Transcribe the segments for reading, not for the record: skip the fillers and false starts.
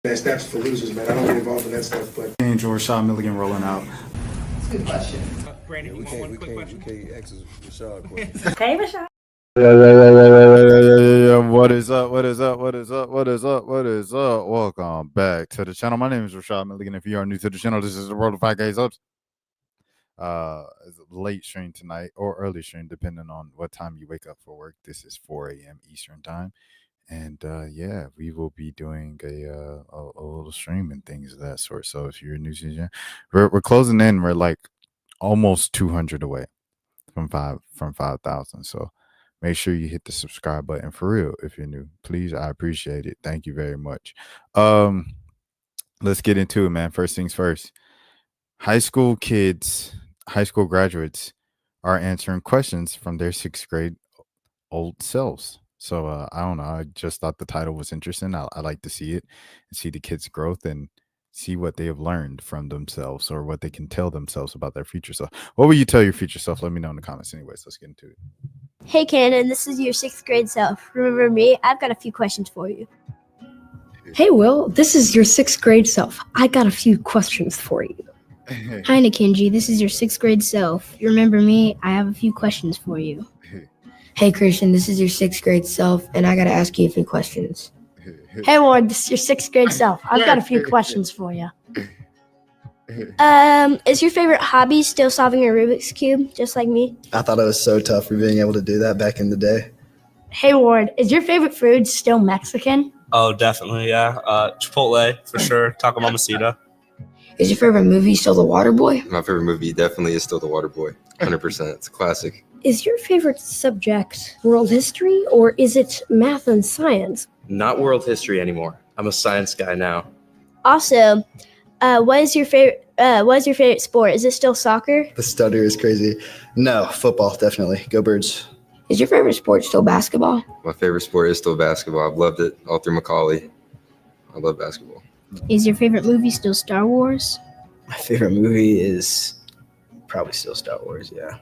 That's for losers, man. I don't get involved in that stuff, but Angel Rashad Milligan rolling out. That's a good question. Brandon, we you want one quick question? can't ask Rashad questions. Hey, Rashad. What is up? What is up? What is up? What is up? What is up? Welcome back to the channel. My name is Rashad Milligan. If you are new to the channel, this is the World of 5K Subs. It's a late stream tonight or early stream, depending on what time you wake up for work. This is 4 a.m. Eastern time. And yeah, we will be doing a little stream and things of that sort. So if you're new to the channel, we're closing in. We're like almost 200 away from 5,000. So make sure you hit the subscribe button for real if you're new. Please, I appreciate it. Thank you very much. Let's get into it, man. First things first. High school graduates are answering questions from their 6th grade old selves. So I don't know. I just thought the title was interesting. I like to see it and see the kids' growth and see what they have learned from themselves or what they can tell themselves about their future self. What will you tell your future self? Let me know in the comments. Anyways, let's get into it. Hey, Candace, this is your 6th grade self. Remember me? I've got a few questions for you. Hey, Will, this is your 6th grade self. I got a few questions for you. Hi, Nakinji, this is your 6th grade self. You remember me? I have a few questions for you. Hey, Christian, this is your 6th grade self, and I got to ask you a few questions. Hey, Ward, this is your 6th grade self. I've got a few questions for you. Is your favorite hobby still solving a Rubik's Cube, just like me? I thought it was so tough for being able to do that back in the day. Hey, Ward, is your favorite food still Mexican? Oh, definitely, yeah. Chipotle, for sure. Taco Mamacita. Is your favorite movie still The Waterboy? My favorite movie definitely is still The Waterboy. 100%. It's a classic. Is your favorite subject world history, or is it math and science? Not world history anymore. I'm a science guy now. Also, what is your favorite sport? Is it still soccer? The stutter is crazy. No, football, definitely. Go Birds. Is your favorite sport still basketball? My favorite sport is still basketball. I've loved it all through Macaulay. I love basketball. Is your favorite movie still Star Wars? My favorite movie is probably still Star Wars, yeah.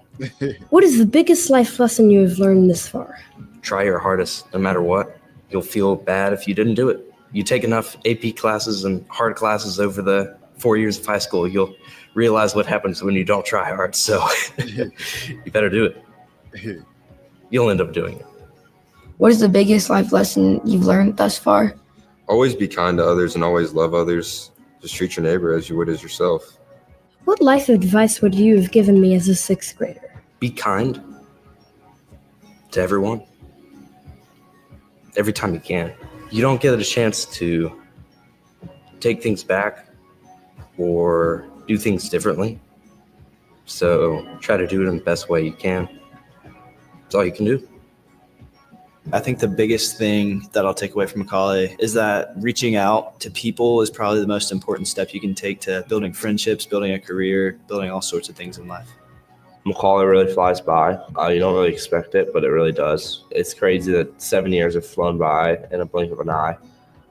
What is the biggest life lesson you have learned this far? Try your hardest, no matter what. You'll feel bad if you didn't do it. You take enough AP classes and hard classes over the 4 years of high school, you'll realize what happens when you don't try hard. So you better do it. You'll end up doing it. What is the biggest life lesson you've learned thus far? Always be kind to others and always love others. Just treat your neighbor as you would as yourself. What life advice would you have given me as a 6th grader? Be kind to everyone. Every time you can. You don't get a chance to take things back or do things differently. So try to do it in the best way you can. That's all you can do. I think the biggest thing that I'll take away from Macaulay is that reaching out to people is probably the most important step you can take to building friendships, building a career, building all sorts of things in life. Macaulay really flies by. You don't really expect it, but it really does. It's crazy that 7 years have flown by in a blink of an eye.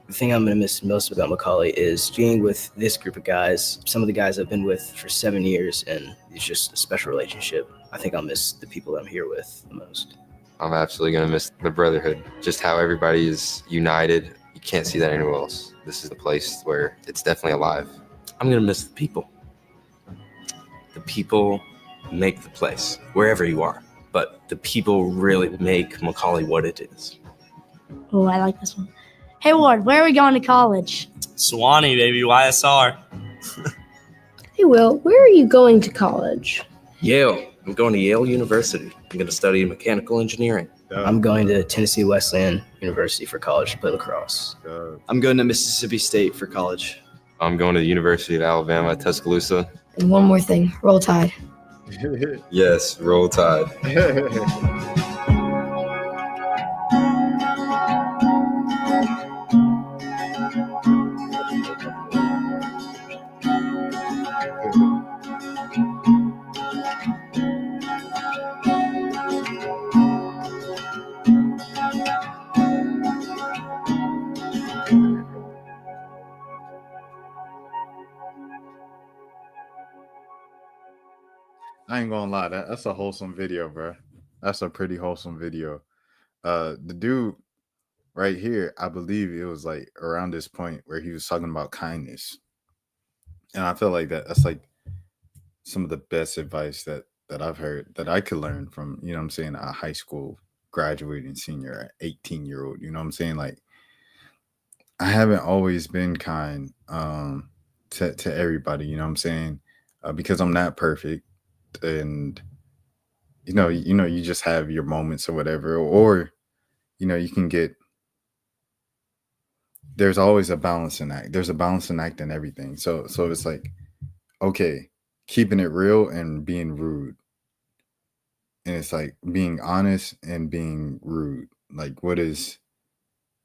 The thing I'm going to miss most about Macaulay is being with this group of guys, some of the guys I've been with for 7 years, and it's just a special relationship. I think I'll miss the people that I'm here with the most. I'm absolutely going to miss the brotherhood. Just how everybody is united. You can't see that anywhere else. This is the place where it's definitely alive. I'm going to miss the people. The people make the place, wherever you are. But the people really make Macaulay what it is. Oh, I like this one. Hey, Ward, where are we going to college? Swanee, baby, YSR. Hey, Will, where are you going to college? Yale. I'm going to Yale University. I'm going to study mechanical engineering. I'm going to Tennessee Wesleyan University for college to play lacrosse. I'm going to Mississippi State for college. I'm going to the University of Alabama at Tuscaloosa. And one more thing, Roll Tide. Yes, Roll Tide. I ain't gonna lie, that's a wholesome video, bro. That's a pretty wholesome video. The dude right here, I believe it was like around this point where he was talking about kindness. And I feel like that's like some of the best advice that I've heard that I could learn from, you know what I'm saying, a high school graduating senior, 18-year-old, you know what I'm saying? Like, I haven't always been kind to everybody, you know what I'm saying? Because I'm not perfect, and you just have your moments or whatever, or you can get. There's always a balancing act. There's a balancing act in everything. So it's like, okay, keeping it real and being rude, and it's like being honest and being rude. Like, what is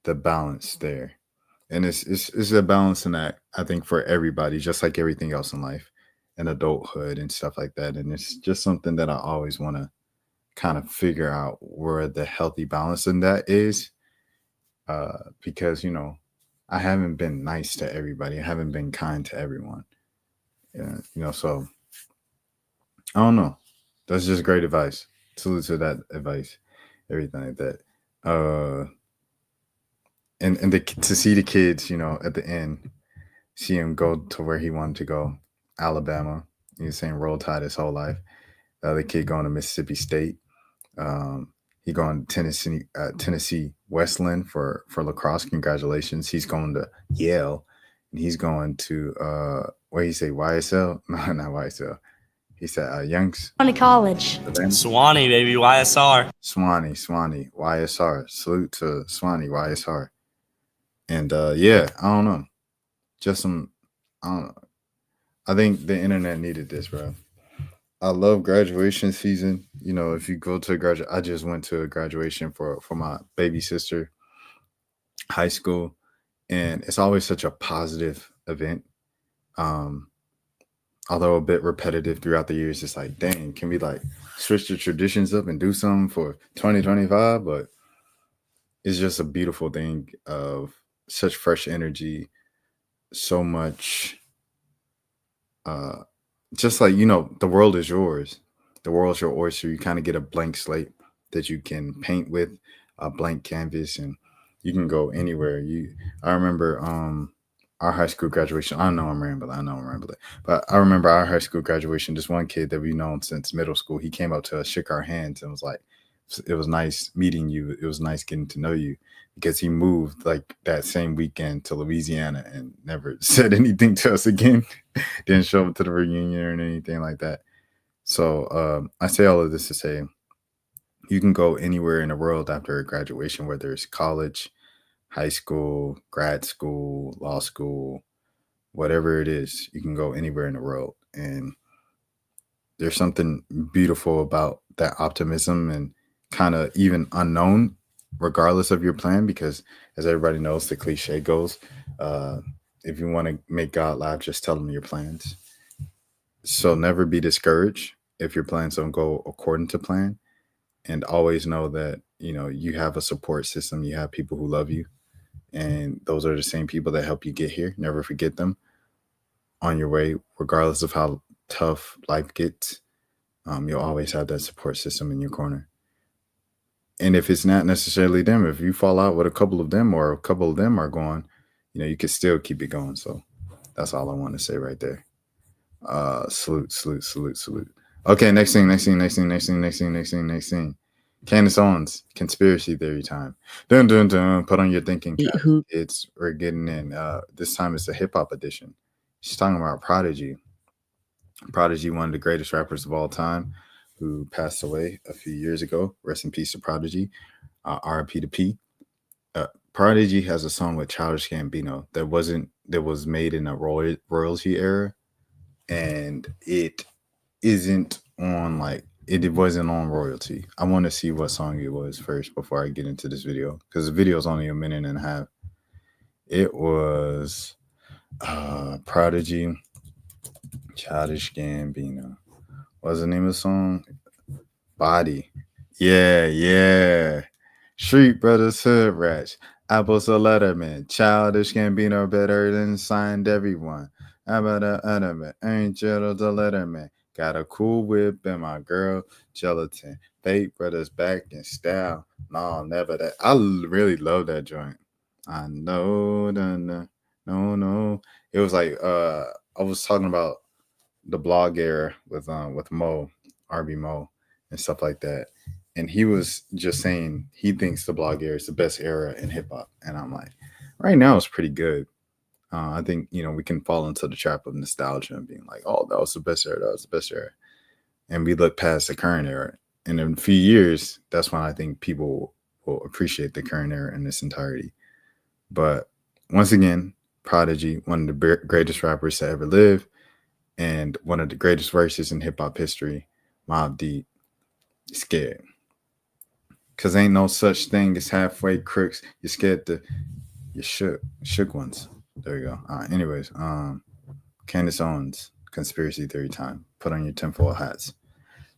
the balance there? And it's a balancing act, I think, for everybody, just like everything else in life and adulthood and stuff like that. And it's just something that I always want to kind of figure out where the healthy balance in that is. Because, I haven't been nice to everybody. I haven't been kind to everyone. Yeah, so I don't know. That's just great advice. Salute to that advice, everything like that. And to see the kids, at the end, see him go to where he wanted to go, Alabama. He was saying Roll Tide his whole life. The other kid going to Mississippi State. He going to Tennessee Westland for lacrosse. Congratulations. He's going to Yale, and he's going to what he say, YSL? No, not YSL. He said Youngs. On to college. Swanee, baby, YSR. Swanee, YSR. Salute to Swanee, YSR. And yeah, I don't know. Just I don't know. I think the internet needed this, bro. I love graduation season. If you go to I just went to a graduation for my baby sister, high school, and it's always such a positive event. Although a bit repetitive throughout the years, it's like, dang, can we like switch the traditions up and do something for 2025? But it's just a beautiful thing of such fresh energy, so much just like, the world is yours. The world's your oyster. You kind of get a blank slate that you can paint with, a blank canvas, and you can go anywhere. I remember our high school graduation. I know I'm rambling. But I remember our high school graduation, this one kid that we've known since middle school, he came up to us, shook our hands, and was like, it was nice meeting you. It was nice getting to know you, because he moved like that same weekend to Louisiana and never said anything to us again. Didn't show up to the reunion or anything like that. So I say all of this to say, you can go anywhere in the world after a graduation, whether it's college, high school, grad school, law school, whatever it is, you can go anywhere in the world. And there's something beautiful about that optimism and kind of even unknown, regardless of your plan, because as everybody knows, the cliche goes, if you want to make God laugh, just tell him your plans. So never be discouraged if your plans don't go according to plan, and always know that, you have a support system. You have people who love you, and those are the same people that help you get here. Never forget them on your way, regardless of how tough life gets. You'll always have that support system in your corner. And if it's not necessarily them, if you fall out with a couple of them, or a couple of them are gone, you can still keep it going. So that's all I want to say right there. Salute. Okay, next thing. Candace Owens, conspiracy theory time. Dun dun dun. Put on your thinking cap. We're getting in. This time it's a hip hop edition. She's talking about Prodigy. Prodigy, one of the greatest rappers of all time, who passed away a few years ago. Rest in peace to Prodigy. R.I.P. to P. Prodigy has a song with Childish Gambino that was made in a royalty era, and it wasn't on royalty. I want to see what song it was first before I get into this video, because the video is only a minute and a half. It was Prodigy, Childish Gambino. What's the name of the song? Body. Yeah. Street Brothers, Hood Rats, Apples to Letterman, Childish Gambino better than signed everyone. How about the Letterman? Ain't Gerald the Letterman? Got a cool whip and my girl gelatin. Fate brothers back in style. No, never that. I really love that joint. I know, no. It was like I was talking about the blog era with Mo, RB Mo, and stuff like that. And he was just saying he thinks the blog era is the best era in hip hop. And I'm like, right now it's pretty good. I think, we can fall into the trap of nostalgia and being like, oh, that was the best era. That was the best era. And we look past the current era. And in a few years, that's when I think people will appreciate the current era in its entirety. But once again, Prodigy, one of the greatest rappers to ever live, and one of the greatest verses in hip hop history, Mobb Deep, scared. Because ain't no such thing as halfway crooks. You're scared you shook ones. There you go. Anyways, Candace Owens, conspiracy theory time. Put on your tinfoil hats.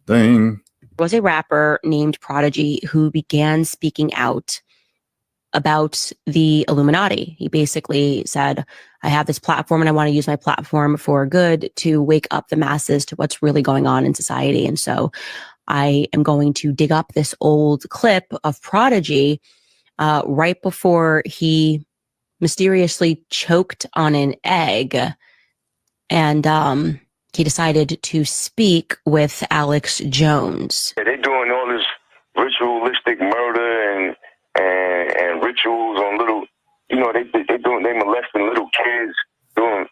Ding. Was a rapper named Prodigy who began speaking out about the Illuminati. He basically said, I have this platform and I want to use my platform for good to wake up the masses to what's really going on in society. And so I am going to dig up this old clip of Prodigy right before he mysteriously choked on an egg. And he decided to speak with Alex Jones. They're doing all this ritualistic murder and rituals on little, they molesting little kids, doing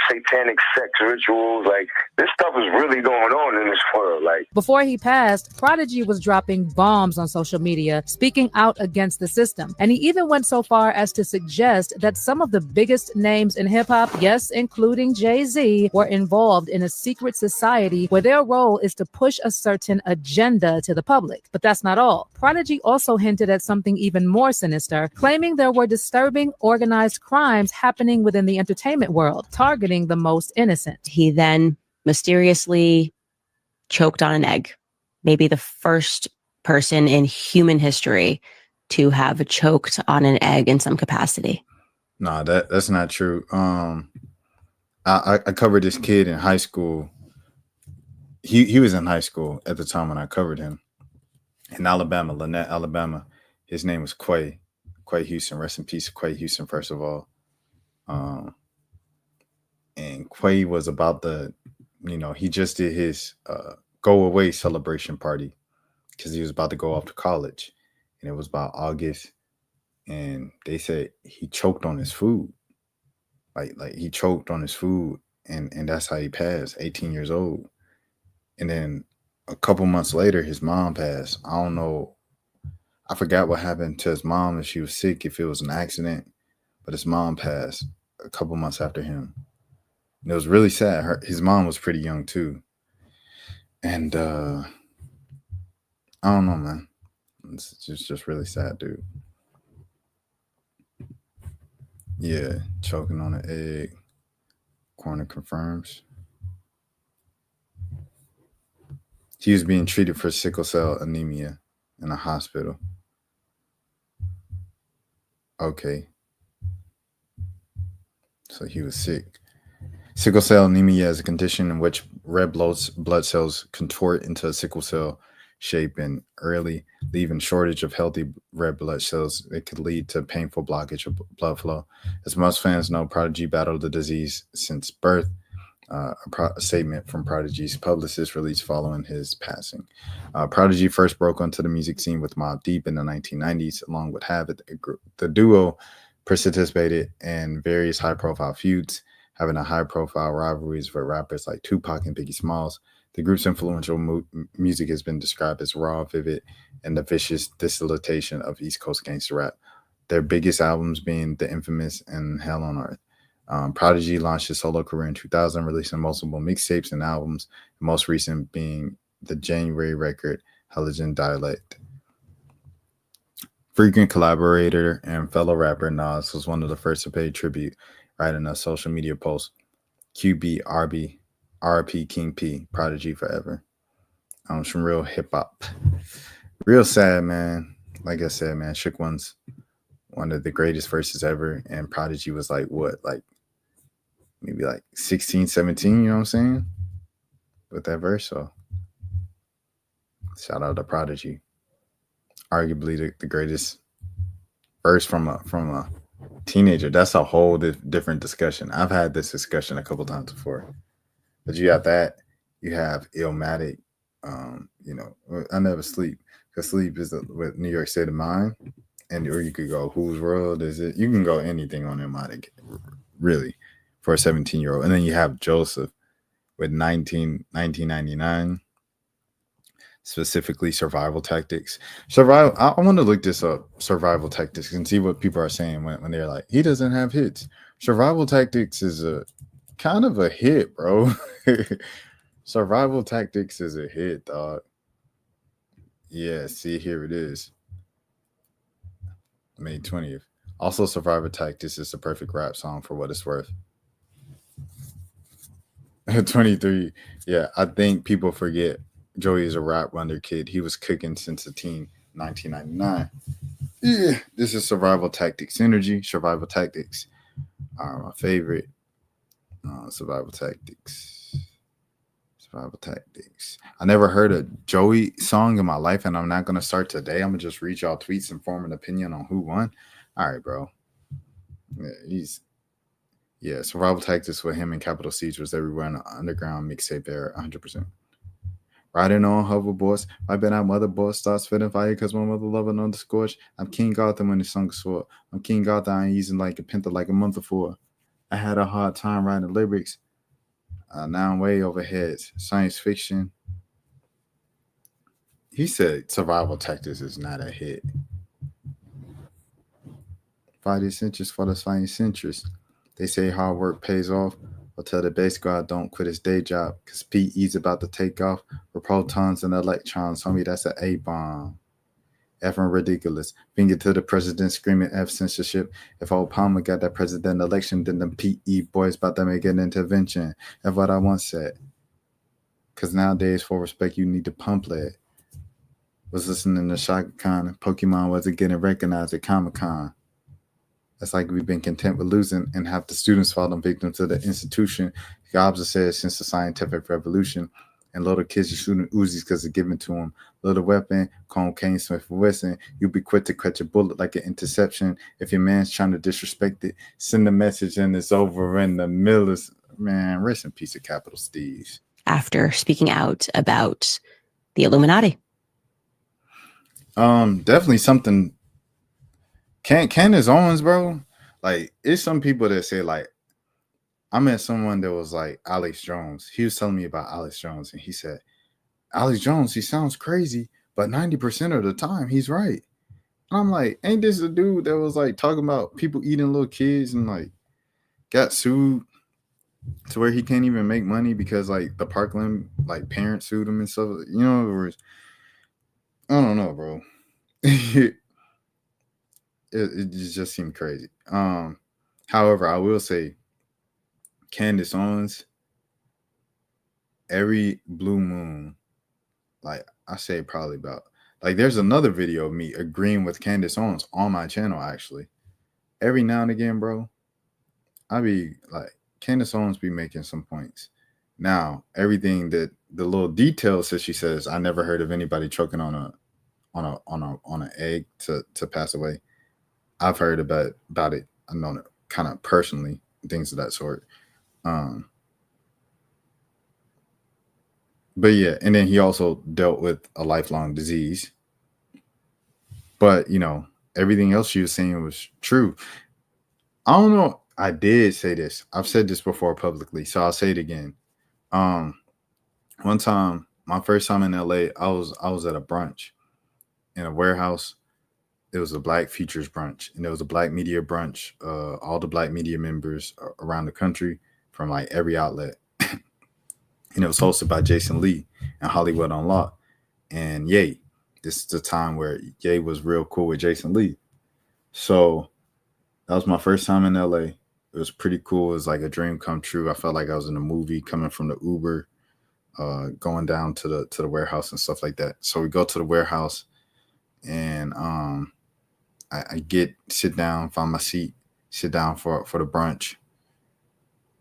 satanic sex rituals. Like, this stuff is really going on in this world. Like, before he passed, Prodigy was dropping bombs on social media, speaking out against the system. And he even went so far as to suggest that some of the biggest names in hip hop, yes, including Jay-Z, were involved in a secret society where their role is to push a certain agenda to the public. But that's not all. Prodigy also hinted at something even more sinister, claiming there were disturbing organized crimes happening within the entertainment world, targeting the most innocent. He then mysteriously choked on an egg. Maybe the first person in human history to have choked on an egg in some capacity. No, that's not true. I covered this kid in high school. He was in high school at the time when I covered him in Alabama, Lynette, Alabama. His name was Quay Houston. Rest in peace, Quay Houston, first of all. And Quay was about he just did his go away celebration party because he was about to go off to college, and it was about August, and they said he choked on his food, like he choked on his food, and that's how he passed, 18 years old. And then a couple months later, his mom passed. I don't know, I forgot what happened to his mom, if she was sick, if it was an accident, but his mom passed a couple months after him. And it was really sad. His mom was pretty young too. And I don't know, man. It's just really sad, dude. Yeah, choking on an egg. Coroner confirms. He was being treated for sickle cell anemia in a hospital. Okay. So he was sick. Sickle cell anemia is a condition in which red blood cells contort into a sickle cell shape and early, leaving shortage of healthy red blood cells. It could lead to painful blockage of blood flow. As most fans know, Prodigy battled the disease since birth. A statement from Prodigy's publicist released following his passing. Prodigy first broke onto the music scene with Mobb Deep in the 1990s, along with Havoc. The duo participated in various high-profile feuds, having a high-profile rivalries with rappers like Tupac and Biggie Smalls. The group's influential music has been described as raw, vivid, and the vicious distillation of East Coast gangster rap. Their biggest albums being the infamous and Hell on Earth. Prodigy launched his solo career in 2000, releasing multiple mixtapes and albums, the most recent being the January record, Helligen Dialect. Frequent collaborator and fellow rapper Nas was one of the first to pay tribute, writing a social media post, QB RB RP King P, Prodigy forever. Some real hip hop. Real sad, man. Like I said, man, Shook One's one of the greatest verses ever, and Prodigy was like what, like maybe like 16, 17, you know what I'm saying? with that verse. So shout out to Prodigy, arguably the greatest verse from a teenager. That's a whole different discussion. I've had this discussion a couple times before. But you have that. You have Illmatic. I never sleep, because sleep is with New York State of Mind, or you could go Whose World Is It? You can go anything on Illmatic, really, for a 17-year-old. And then you have Joseph with 1999, specifically Survival Tactics. I want to look this up, Survival Tactics, and see what people are saying when they're like, he doesn't have hits. Survival Tactics is a kind of a hit, bro. Survival Tactics is a hit, dog. Yeah, see, here it is. May 20th. Also, Survival Tactics is the perfect rap song for what it's worth. 23. Yeah, I think people forget Joey is a rap wonder kid. He was cooking since a teen, 1999. Yeah, this is Survival Tactics Energy. Survival Tactics are my favorite. Survival Tactics. Survival Tactics. I never heard a Joey song in my life, and I'm not going to start today. I'm going to just read y'all tweets and form an opinion on who won. All right, bro. Yeah, Survival Tactics with him and Capital Siege was everywhere in the underground mixtape era, 100%. Riding on hoverboards, wiping out motherboards, starts spitting fire because my mother loving on the scorch. I'm King Gotham when the song is sword. I'm King Gotham, I ain't using like a penta like a month before. I had a hard time writing lyrics. Now I'm way over heads. Science fiction. He said Survival Tactics is not a hit. Fight his interest for the science interest. They say hard work pays off. I'll tell the base guard don't quit his day job, because PE's about to take off for protons and electrons. Homie, that's an A-bomb. Effing ridiculous. Finger to the president screaming F censorship. If Obama got that president election, then the PE boys about to make an intervention. That's what I once said. Because nowadays, for respect, you need to pump lead. Was listening to Shaka Khan, and Pokemon wasn't getting recognized at Comic-Con. It's like we've been content with losing, and half the students falling victim to the institution. Gobs has said since the scientific revolution, and little kids are shooting Uzis because it's given to them. Little weapon, cocaine, Smith & Wesson. You'll be quick to catch a bullet like an interception. If your man's trying to disrespect it, send a message and it's over in the middle. Man, rest in peace of Capital Steve's. After speaking out about the Illuminati. Definitely something. Candace Owens, bro. Like, it's some people that say, like, I met someone that was like Alex Jones. He was telling me about Alex Jones, and he said, Alex Jones, he sounds crazy, but 90% of the time, he's right. And I'm like, ain't this a dude that was like talking about people eating little kids and like got sued to where he can't even make money because like the Parkland like parents sued him and stuff? You know, in other words, I don't know, bro. It just seemed crazy. However, I will say Candace Owens, every blue moon, like I say probably about, like there's another video of me agreeing with Candace Owens on my channel, actually. Every now and again, bro, I be like, Candace Owens be making some points. Now, everything that the little details that she says, I never heard of anybody choking on an egg to pass away. I've heard about it. I've known it kind of personally, things of that sort. But yeah, and then he also dealt with a lifelong disease. But, you know, everything else she was saying was true. I don't know. I did say this. I've said this before publicly, so I'll say it again. One time, my first time in LA, I was at a brunch in a warehouse. It was a Black Futures brunch, and it was a Black media brunch. All the Black media members around the country from like every outlet. And it was hosted by Jason Lee and Hollywood Unlocked and Ye. This is the time where Ye was real cool with Jason Lee. So that was my first time in LA. It was pretty cool. It was like a dream come true. I felt like I was in a movie coming from the Uber, going down to the warehouse and stuff like that. So we go to the warehouse, and I sit down, find my seat, sit down for the brunch.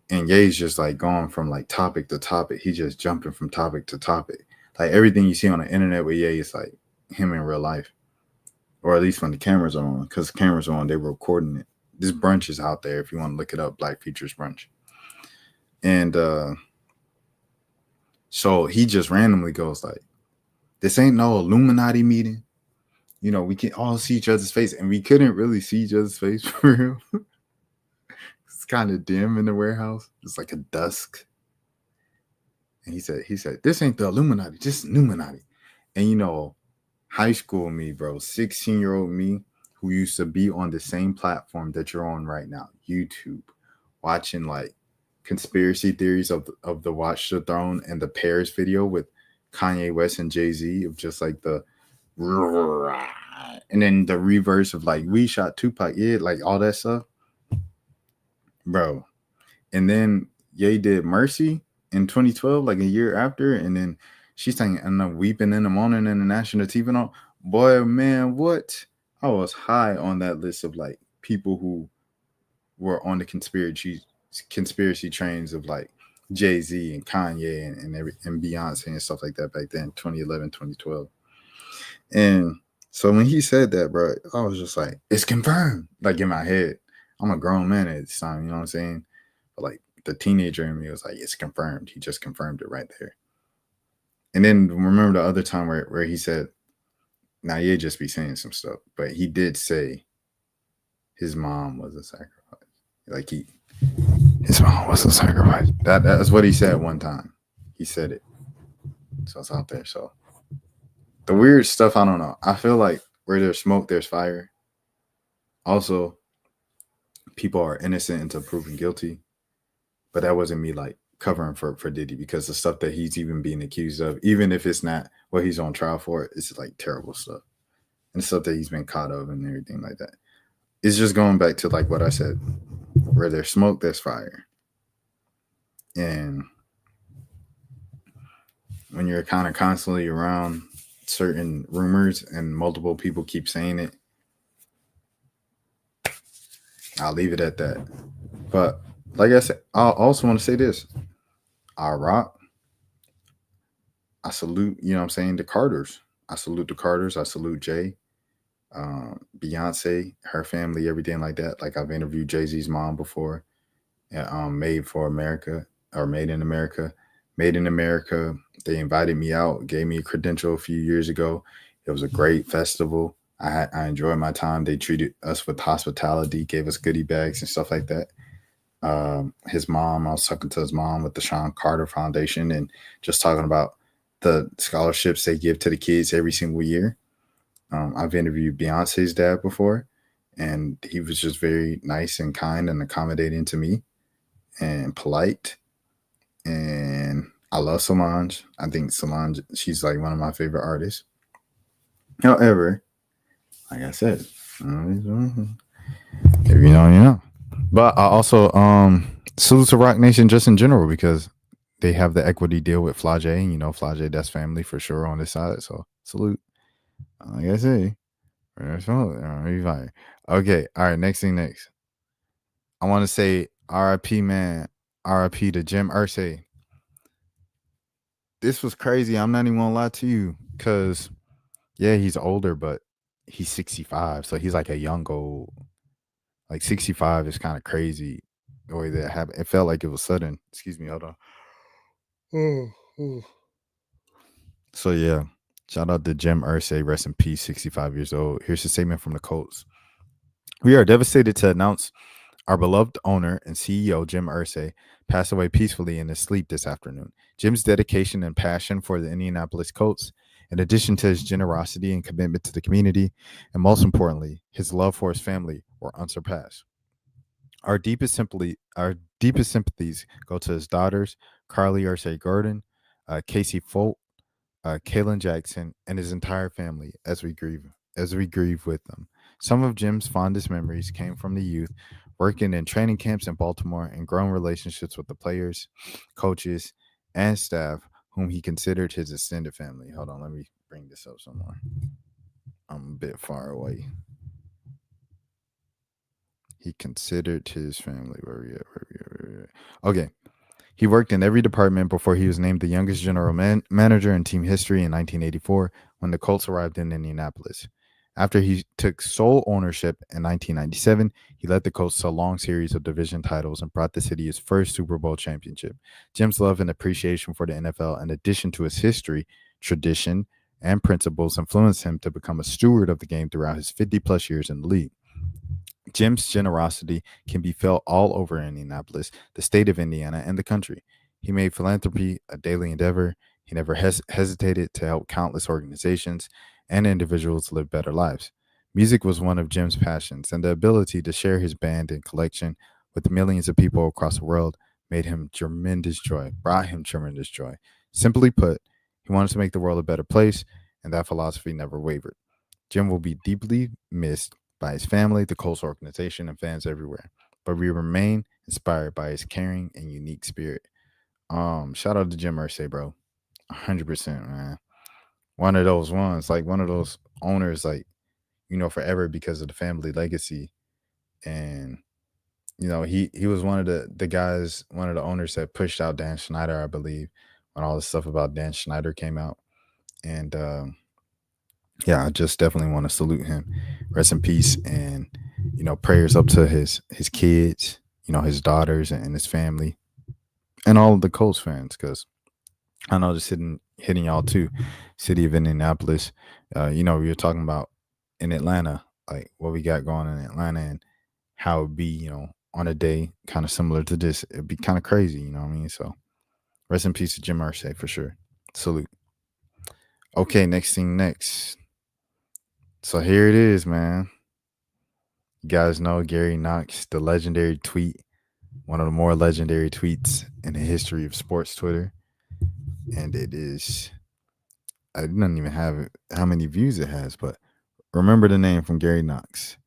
And Ye's just like going from like topic to topic. He's just jumping from topic to topic. Like everything you see on the internet with Ye is like him in real life, or at least when the cameras are on. Because the cameras are on, they were recording it. This brunch is out there if you want to look it up. Black Features Brunch. And so he just randomly goes like, "This ain't no Illuminati meeting. You know, we can all see each other's face," and we couldn't really see each other's face for real. It's kind of dim in the warehouse. It's like a dusk. And he said, "This ain't the Illuminati, just Illuminati." And you know, high school me, bro, 16-year-old me, who used to be on the same platform that you're on right now, YouTube, watching like conspiracy theories of the Watch the Throne and the Paris video with Kanye West and Jay-Z of just like the and then the reverse of like we shot Tupac, yeah, like all that stuff, bro. And then Ye did Mercy in 2012, like a year after, and then she's saying, "And I'm weeping in the morning" in the national TV and all. Boy, man, what? I was high on that list of like people who were on the conspiracy trains of like Jay-Z and Kanye and Beyonce and stuff like that back then, 2011, 2012. And so when he said that, bro, I was just like, it's confirmed. Like in my head, I'm a grown man at this time, you know what I'm saying? But like the teenager in me was like, it's confirmed. He just confirmed it right there. And then remember the other time where he said, now you just be saying some stuff, but he did say his mom was a sacrifice. Like his mom was a sacrifice. That's what he said one time. He said it. So it's out there. So the weird stuff, I don't know. I feel like where there's smoke, there's fire. Also, people are innocent until proven guilty. But that wasn't me like covering for Diddy, because the stuff that he's even being accused of, even if it's not what he's on trial for, it's like terrible stuff. And stuff that he's been caught of and everything like that. It's just going back to like what I said, where there's smoke, there's fire. And when you're kind of constantly around certain rumors and multiple people keep saying it, I'll leave it at that. But like I said, I also want to say this. I rock. I salute, you know what I'm saying, the Carters. I salute the Carters. I salute Jay. Beyonce, her family, everything like that. Like I've interviewed Jay-Z's mom before. Made for America, or Made in America. Made in America. They invited me out, gave me a credential a few years ago. It was a great festival. I enjoyed my time. They treated us with hospitality, gave us goodie bags and stuff like that. His mom, I was talking to his mom with the Sean Carter Foundation and just talking about the scholarships they give to the kids every single year. I've interviewed Beyonce's dad before, and he was just very nice and kind and accommodating to me and polite. And I love Solange. I think Solange, she's like one of my favorite artists. However, like I said, if you know, you know. But I also salute to Rock Nation just in general, because they have the equity deal with Flage, and you know, Flage, that's family for sure on this side. So salute. Like I say, okay, all right, next. I want to say RIP, man. RIP to Jim Irsay. This was crazy. I'm not even gonna lie to you, because yeah, he's older, but he's 65, so he's like a young old. Like 65 is kind of crazy the way that happened. It felt like it was sudden. Excuse me, hold on. So yeah, shout out to Jim Irsay, rest in peace, 65 years old. Here's a statement from the Colts. We are devastated to announce our beloved owner and CEO, Jim Irsay, passed away peacefully in his sleep this afternoon. Jim's dedication and passion for the Indianapolis Colts, in addition to his generosity and commitment to the community, and most importantly, his love for his family, were unsurpassed. Our deepest sympathies go to his daughters, Carly Irsay Gordon, Casey Folt, Kaylin Jackson, and his entire family as we grieve with them. Some of Jim's fondest memories came from the youth, working in training camps in Baltimore and growing relationships with the players, coaches, and staff whom he considered his extended family. Hold on, let me bring this up some more. I'm a bit far away. He considered his family. Where we at? Okay. He worked in every department before he was named the youngest general manager in team history in 1984 when the Colts arrived in Indianapolis. After he took sole ownership in 1997, he led the Colts to a long series of division titles and brought the city his first Super Bowl championship. Jim's love and appreciation for the NFL, in addition to his history, tradition, and principles, influenced him to become a steward of the game throughout his 50-plus years in the league. Jim's generosity can be felt all over Indianapolis, the state of Indiana, and the country. He made philanthropy a daily endeavor. He never hesitated to help countless organizations and individuals live better lives. Music was one of Jim's passions, and the ability to share his band and collection with millions of people across the world brought him tremendous joy. Simply put, he wanted to make the world a better place, and that philosophy never wavered. Jim will be deeply missed by his family, the Colts organization, and fans everywhere. But we remain inspired by his caring and unique spirit. Shout out to Jim Irsay, bro. 100%, man. One of those ones, like one of those owners, like, forever because of the family legacy. And, he was one of the guys, one of the owners that pushed out Dan Snyder, I believe, when all the stuff about Dan Snyder came out. And, yeah, I just definitely want to salute him. Rest in peace, and prayers up to his kids, his daughters and his family, and all of the Colts fans, because I know just hitting y'all too. City of Indianapolis, we were talking about in Atlanta, like what we got going in Atlanta and how it'd be, on a day kind of similar to this. It'd be kind of crazy, you know what I mean? So rest in peace to Jim Irsay for sure. Salute. Okay, next. So here it is, man. You guys know Gary Knox, the legendary tweet, one of the more legendary tweets in the history of sports Twitter. And it is, I don't even have how many views it has, but remember the name from Gary Knox.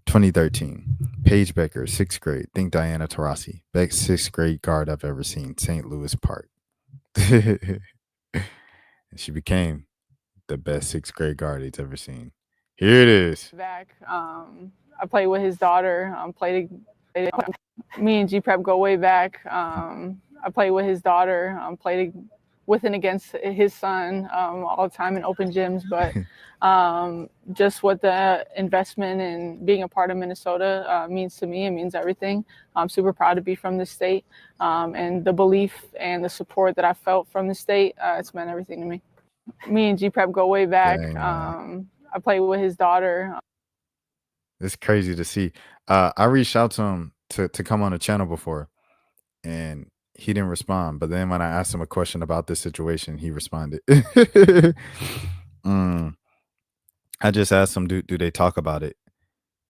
2013, Paige Bueckers, 6th grade. Think Diana Taurasi. Best 6th grade guard I've ever seen, St. Louis Park. And she became the best 6th grade guard he's ever seen. Here it is. Back, I played with his daughter. Me and G Prep go way back. I played with his daughter. Played with and against his son all the time in open gyms. But just what the investment and being a part of Minnesota means to me, it means everything. I'm super proud to be from the state, and the belief and the support that I felt from the state, it's meant everything to me. Me and G Prep go way back. Dang, I played with his daughter. It's crazy to see. I reached out to him to come on the channel before, and he didn't respond. But then when I asked him a question about this situation, he responded. I just asked him, do they talk about it?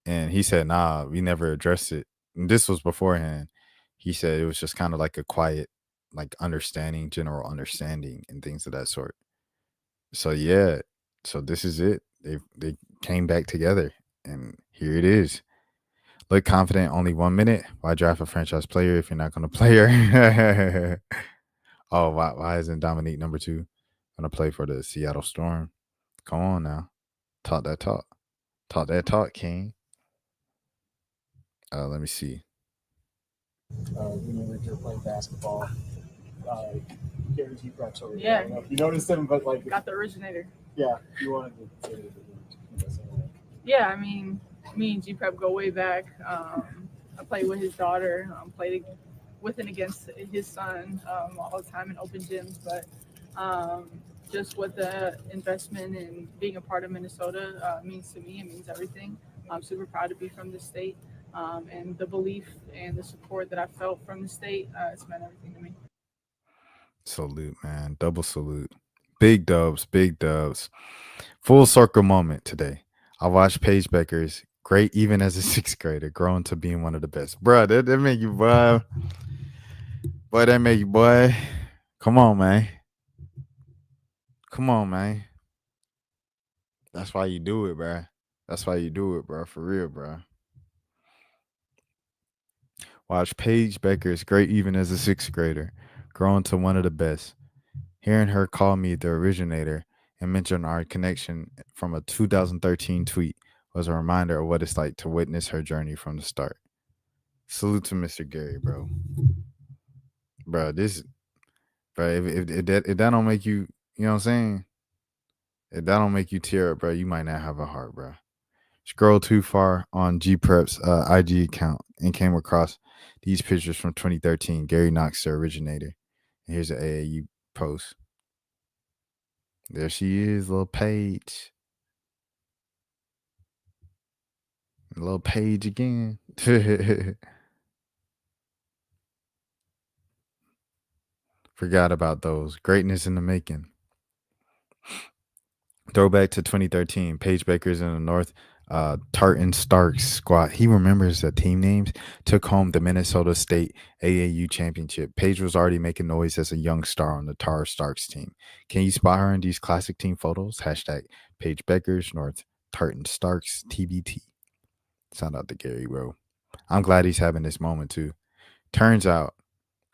And he said, nah, we never addressed it. And this was beforehand. He said it was just kind of like a quiet, like understanding, general understanding and things of that sort. So yeah, so this is it. They came back together, and here it is. Look confident, only 1 minute. Why draft a franchise player if you're not going to play her? Oh, why isn't Dominique number 2 going to play for the Seattle Storm? Come on now. Talk that talk. Talk that talk, King. Let me see. When you're playing basketball, Gary G. Prep's over Yeah. there. I don't know if you noticed him, but like... Got the originator. Yeah, you wanted to say that. Yeah, I mean, me and G Prep go way back. I played with his daughter. Played with and against his son all the time in open gyms. But just what the investment and being a part of Minnesota means to me, it means everything. I'm super proud to be from the state, and the belief and the support that I felt from the state, it's meant everything to me. Salute, man. Double salute. Big dubs, big dubs. Full circle moment today. I watched Paige Bueckers, great even as a 6th grader, growing to being one of the best. Bruh, that make you, boy. Boy, that make you, boy. Come on, man. Come on, man. That's why you do it, bruh. That's why you do it, bruh. For real, bruh. Watch Paige Bueckers, great even as a 6th grader, growing to one of the best. Hearing her call me the originator and mention our connection from a 2013 tweet was a reminder of what it's like to witness her journey from the start. Salute to Mr. Gary, bro. bro, if that don't make you, you know what I'm saying? If that don't make you tear up, bro, you might not have a heart, bro. Scroll too far on G Prep's IG account and came across these pictures from 2013. Gary Knox, the originator. And here's an AAU post. There she is, little Paige. Little Paige again. Forgot about those. Greatness in the making. Throwback to 2013. Paige Bueckers in the North. Tartan Starks squad. He remembers the team names. Took home the Minnesota State AAU championship. Paige was already making noise as a young star on the Tar Starks team. Can you spot her in these classic team photos? Hashtag Paige Bueckers North Tartan Starks TBT. Shout out to Gary, bro. I'm glad he's having this moment too. Turns out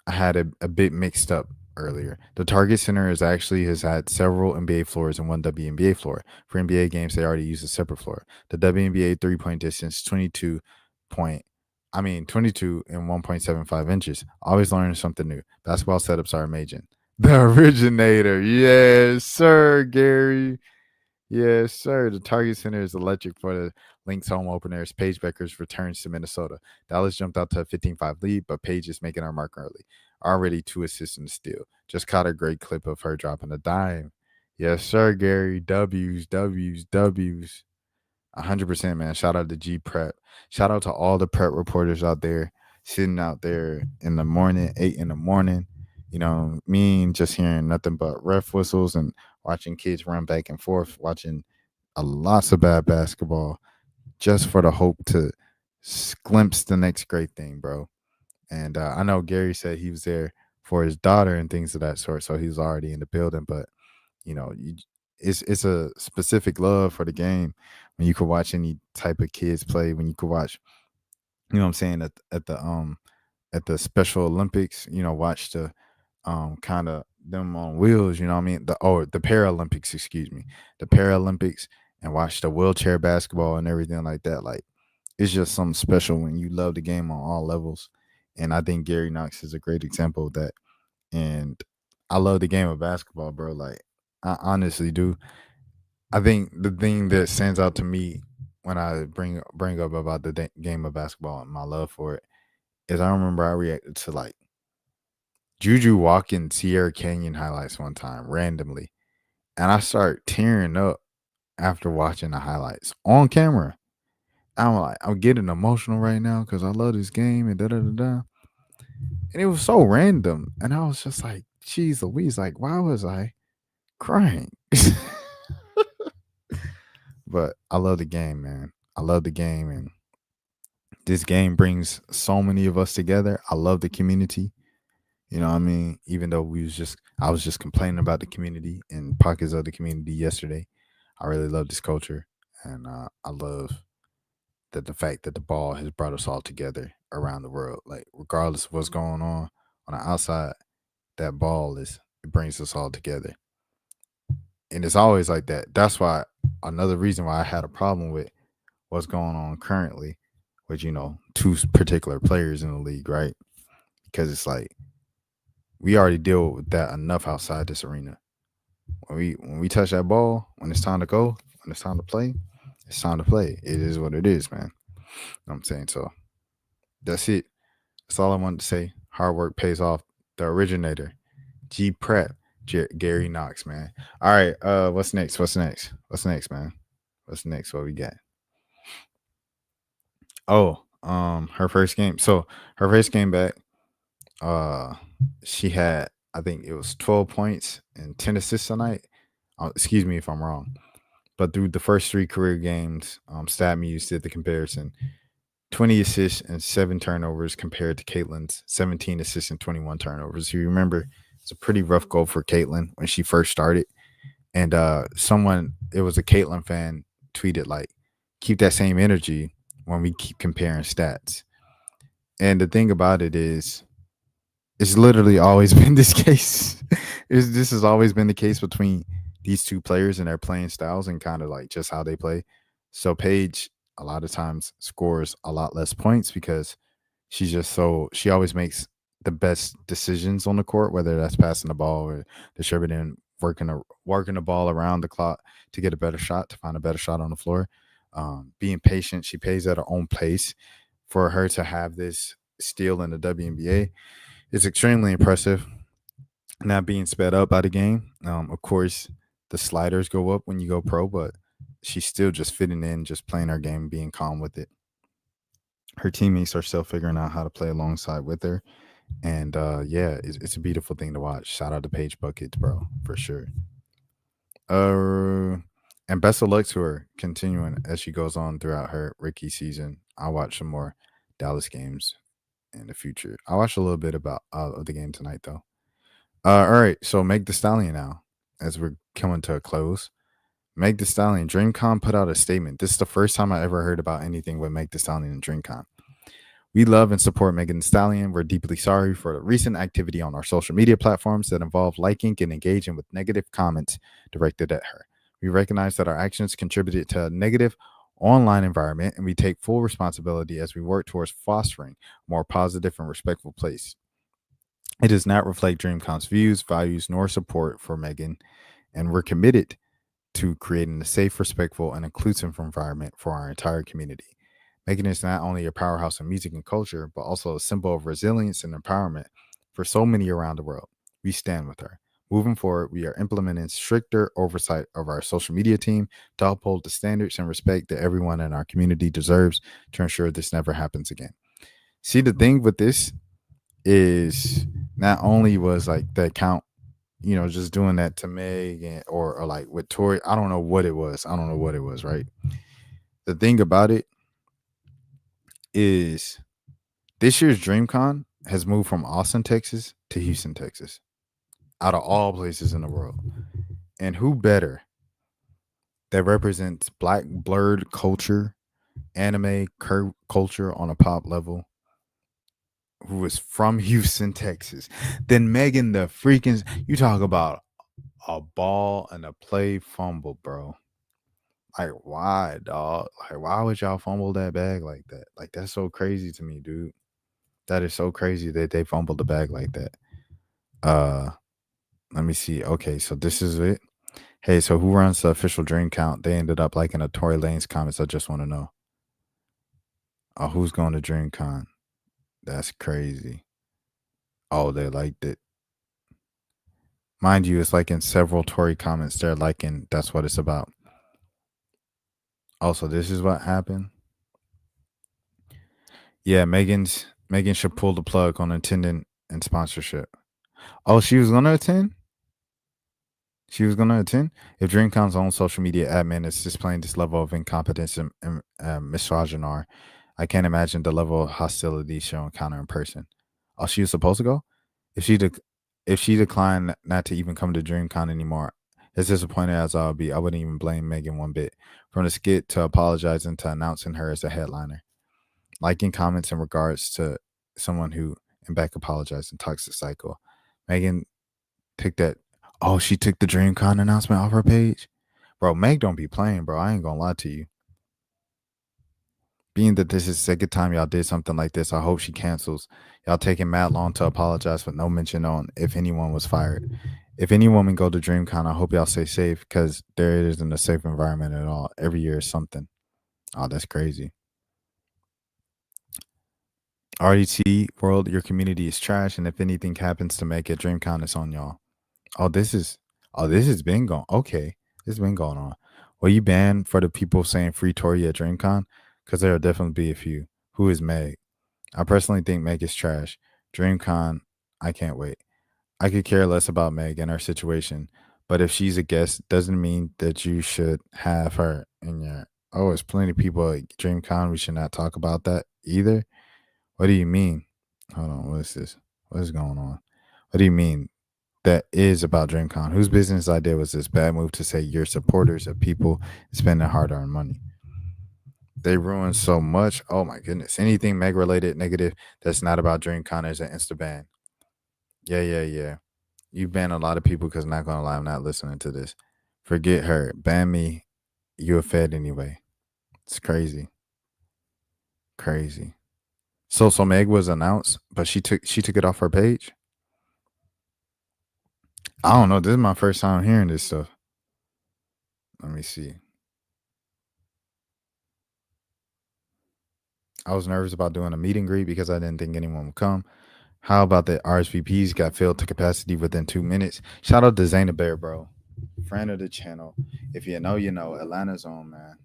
I had a bit mixed up earlier. The Target Center has had several NBA floors and one WNBA floor. For NBA games, they already use a separate floor. The WNBA 3-point distance, 22 and 1.75 inches. Always learning something new. Basketball setups are amazing. The originator. Yes, sir, Gary. Yes, sir. The Target Center is electric for the Lynx home openers. Paige Bueckers returns to Minnesota. Dallas jumped out to a 15-5 lead, but Paige is making her mark early. Already 2 assists and a steal. Just caught a great clip of her dropping a dime. Yes, sir, Gary. W's. 100%, man. Shout out to G Prep. Shout out to all the prep reporters out there, sitting out there in the morning, 8 in the morning. You know, just hearing nothing but ref whistles and watching kids run back and forth, watching lots of bad basketball just for the hope to glimpse the next great thing, bro. And I know Gary said he was there for his daughter and things of that sort, so he was already in the building. But, you know, it's a specific love for the game when you could watch any type of kids play, when you could watch, you know what I'm saying, at the Special Olympics, you know, watch the kind of them on wheels, you know what I mean? The Paralympics, excuse me. The Paralympics, and watch the wheelchair basketball and everything like that. Like, it's just something special when you love the game on all levels. And I think Gary Knox is a great example of that. And I love the game of basketball, bro. Like, I honestly do. I think the thing that stands out to me when I bring up about the game of basketball and my love for it is I remember I reacted to like Juju walking Sierra Canyon highlights one time randomly, and I start tearing up after watching the highlights on camera. I'm like, I'm getting emotional right now because I love this game and da-da-da-da. And it was so random. And I was just like, geez Louise, like, why was I crying? But I love the game, man. I love the game. And this game brings so many of us together. I love the community. You know what I mean? Even though I was just complaining about the community and pockets of the community yesterday. I really love this culture. And I love the fact that the ball has brought us all together around the world. Like, regardless of what's going on the outside, that ball it brings us all together. And it's always like that. That's why another reason why I had a problem with what's going on currently with, you know, 2 particular players in the league, right? Because it's like we already deal with that enough outside this arena. When we touch that ball, when it's time to go, when it's time to play, it's time to play. It is what it is, man. You know what I'm saying? So that's it. That's all I wanted to say. Hard work pays off. The originator, G Prep, Gary Knox, man. All right. What's next, man? What's next? What we got? Oh, her first game. So her first game back, she had, I think it was 12 points and 10 assists tonight. Excuse me if I'm wrong. But through the first 3 career games, StatMuse did the comparison. 20 assists and 7 turnovers compared to Caitlin's 17 assists and 21 turnovers. You remember, it's a pretty rough go for Caitlin when she first started. And it was a Caitlin fan, tweeted like, keep that same energy when we keep comparing stats. And the thing about it is, it's literally always been this case. This has always been the case between these 2 players and their playing styles and kind of like just how they play. So Paige a lot of times scores a lot less points because she always makes the best decisions on the court, whether that's passing the ball or distributing, working the ball around the clock to get a better shot, to find a better shot on the floor. Being patient, she plays at her own pace. For her to have this steal in the WNBA is extremely impressive. Not being sped up by the game. Of course, the sliders go up when you go pro, but she's still just fitting in, just playing her game, being calm with it. Her teammates are still figuring out how to play alongside with her. And yeah, it's a beautiful thing to watch. Shout out to Paige Bueckers, bro, for sure. And best of luck to her continuing as she goes on throughout her rookie season. I'll watch some more Dallas games in the future. I'll watch a little bit about of the game tonight, though. All right, so Meg Thee Stallion now, as we're coming to a close. Meg Thee Stallion, DreamCon put out a statement. This is the first time I ever heard about anything with Meg Thee Stallion and DreamCon. We love and support Megan Thee Stallion. We're deeply sorry for the recent activity on our social media platforms that involve liking and engaging with negative comments directed at her. We recognize that our actions contributed to a negative online environment, and we take full responsibility as we work towards fostering a more positive and respectful place. It does not reflect DreamCon's views, values, nor support for Megan, and we're committed to creating a safe, respectful, and inclusive environment for our entire community. Megan is not only a powerhouse in music and culture, but also a symbol of resilience and empowerment for so many around the world. We stand with her. Moving forward, we are implementing stricter oversight of our social media team to uphold the standards and respect that everyone in our community deserves to ensure this never happens again. See, the thing with this is not only was like the account, just doing that to Meg or like with Tori. I don't know what it was. Right. The thing about it is this year's DreamCon has moved from Austin, Texas to Houston, Texas, out of all places in the world. And who better that represents Black blurred culture, anime culture on a pop level, who is from Houston, Texas, than Megan the freaking, you talk about a ball and a play fumble, bro. Like, why, dog? Like, why would y'all fumble that bag like that? Like, that's so crazy to me, dude. That is so crazy that they fumbled the bag like that. Let me see. Okay, so this is it. Hey, so who runs the official dream count? They ended up liking a Tory Lanez comments. I just want to know. Who's going to DreamCon? That's crazy. Oh, they liked it. Mind you, it's like in several Tory comments, they're liking, that's what it's about. Also, this is what happened. Yeah, Megan should pull the plug on attending and sponsorship. Oh, she was gonna attend? If DreamCon's own social media admin is displaying this level of incompetence and misogyny, I can't imagine the level of hostility she'll encounter in person. Oh, she was supposed to go? If she declined not to even come to DreamCon anymore, as disappointed as I'll be, I wouldn't even blame Megan one bit. From the skit to apologizing to announcing her as a headliner. Liking comments in regards to someone who in back apologized in toxic cycle. Megan took that. Oh, she took the DreamCon announcement off her page? Bro, Meg don't be playing, bro. I ain't gonna lie to you. Being that this is the second time y'all did something like this, I hope she cancels. Y'all taking mad long to apologize with no mention on if anyone was fired. If any woman go to DreamCon, I hope y'all stay safe because there isn't a safe environment at all. Every year is something. Oh, that's crazy. RDT world, your community is trash, and if anything happens to make it DreamCon, it's on y'all. This has been going. Okay, this has been going on. Well, you banned for the people saying free Tory at DreamCon? Because there'll definitely be a few. Who is Meg? I personally think Meg is trash. DreamCon, I can't wait. I could care less about Meg and her situation, but if she's a guest, doesn't mean that you should have her in your. Oh, there's plenty of people at DreamCon. We should not talk about that either. What do you mean? Hold on, what is this? What is going on? What do you mean? That is about DreamCon. Whose business idea was this bad move to say you're supporters of people spending hard-earned money? They ruined so much. Oh my goodness. Anything Meg related negative that's not about DreamCon is an insta ban. Yeah. You ban a lot of people because not gonna lie, I'm not listening to this. Forget her. Ban me. You a fed anyway. It's crazy. So Meg was announced, but she took it off her page. I don't know. This is my first time hearing this stuff. Let me see. I was nervous about doing a meet and greet because I didn't think anyone would come. How about the RSVPs got filled to capacity within 2 minutes? Shout out to Zaina Bear, bro. Friend of the channel. If you know, you know. Atlanta's on, man.